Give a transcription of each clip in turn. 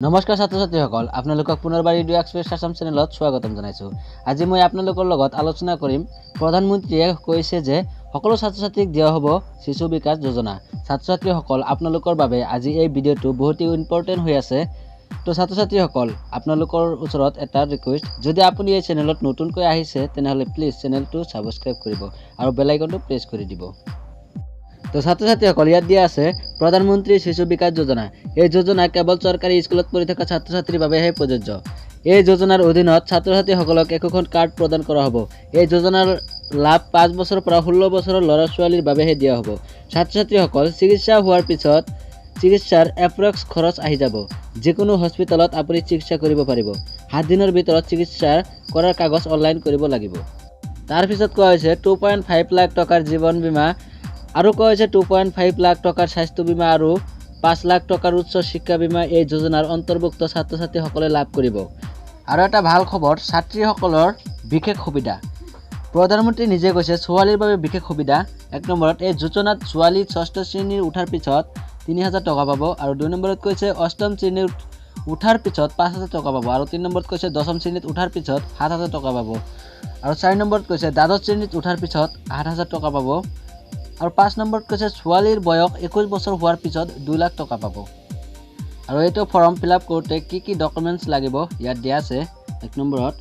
নমস্কাৰ ছাত্ৰ ছাত্ৰীসকল, আপোনালোকক পুনৰবাৰ ৰেডিঅ' এক্সপ্ৰেছ আছাম চেনেলত স্বাগতম জনাইছোঁ। আজি মই আপোনালোকৰ লগত আলোচনা কৰিম প্ৰধানমন্ত্ৰীয়ে কৈছে যে সকলো ছাত্ৰ ছাত্ৰীক দিয়া হ'ব শিশু বিকাশ যোজনা। ছাত্ৰ ছাত্ৰীসকল, আপোনালোকৰ বাবে আজি এই ভিডিঅ'টো বহুতেই ইম্পৰ্টেণ্ট হৈ আছে। তো ছাত্ৰ ছাত্ৰীসকল, আপোনালোকৰ ওচৰত এটা ৰিকুৱেষ্ট, যদি আপুনি এই চেনেলত নতুনকৈ আহিছে তেনেহ'লে প্লিজ চেনেলটো ছাবস্ক্ৰাইব কৰিব আৰু বেল আইকনটো প্ৰেছ কৰি দিব। তো ছাত্ৰ ছাত্ৰীসকল, ইয়াত দিয়া আছে প্ৰধানমন্ত্ৰী শিশু বিকাশ যোজনা। এই যোজনা কেৱল চৰকাৰী স্কুলত পঢ়ি থকা ছাত্ৰ ছাত্ৰীৰ বাবেহে প্ৰযোজ্য। এই যোজনাৰ অধীনত ছাত্ৰ ছাত্ৰীসকলক একোখন কাৰ্ড প্ৰদান কৰা হ'ব। এই যোজনাৰ লাভ 5 বছৰৰ পৰা 16 বছৰৰ ল'ৰা ছোৱালীৰ বাবেহে দিয়া হ'ব। ছাত্ৰ ছাত্ৰীসকল, চিকিৎসা হোৱাৰ পিছত চিকিৎসাৰ এপ্ৰক্স খৰচ আহি যাব। যিকোনো হস্পিটেলত আপুনি চিকিৎসা কৰিব পাৰিব। 7 দিনৰ ভিতৰত চিকিৎসা কৰাৰ কাগজ অনলাইন কৰিব লাগিব। তাৰপিছত কোৱা হৈছে 2.5 লাখ টকাৰ জীৱন বীমা, আৰু কোৱা হৈছে 2.5 লাখ টকাৰ স্বাস্থ্য বীমা আৰু 5 লাখ টকাৰ উচ্চ শিক্ষা বীমা এই যোজনাৰ অন্তৰ্ভুক্ত ছাত্ৰ ছাত্ৰীসকলে লাভ কৰিব। আৰু এটা ভাল খবৰ, ছাত্ৰীসকলৰ বিশেষ সুবিধা। প্ৰধানমন্ত্ৰী নিজে কৈছে ছোৱালীৰ বাবে বিশেষ সুবিধা। 1 নম্বৰত, এই যোজনাত ছোৱালী 6ষ্ঠ শ্ৰেণীৰ উঠাৰ পিছত 3000 টকা পাব, আৰু 2 নম্বৰত কৈছে 8ম শ্ৰেণীৰ উঠাৰ পিছত 5000 টকা পাব, আৰু 3 নম্বৰত কৈছে 10ম শ্ৰেণীত উঠাৰ পিছত 7000 টকা পাব, আৰু 4 নম্বৰত কৈছে দ্বাদশ শ্ৰেণীত উঠাৰ পিছত 8000 টকা পাব, আৰু 5 নম্বৰত কৈছে ছোৱালীৰ বয়স 21 বছৰ হোৱাৰ পিছত 2 লাখ টকা পাব। আৰু এইটো ফৰ্ম ফিল আপ কৰোঁতে কি ডকুমেণ্টছ লাগিব ইয়াত দিয়া আছে। 1 নম্বৰত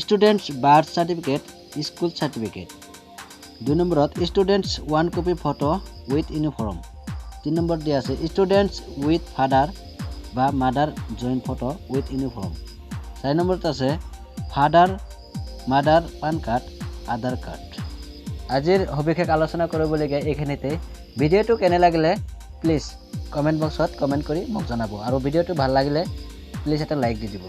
students birth certificate, school certificate. 2 নম্বৰত students 1 copy photo with uniform. 3 নম্বৰত দিয়া আছে ষ্টুডেণ্টছ উইথ ফাদাৰ বা mother joint photo with uniform. 4 নম্বৰত আছে ফাদাৰ মাদাৰ পান কাৰ্ড, আধাৰ কাৰ্ড। আজিৰ সবিশেষ আলোচনা কৰিবলগীয়া এইখিনিতে। ভিডিঅ'টো কেনে লাগিলে প্লিজ কমেণ্ট বক্সত কমেণ্ট কৰি মোক জনাব, আৰু ভিডিঅ'টো ভাল লাগিলে প্লিজ এটা লাইক দি দিব।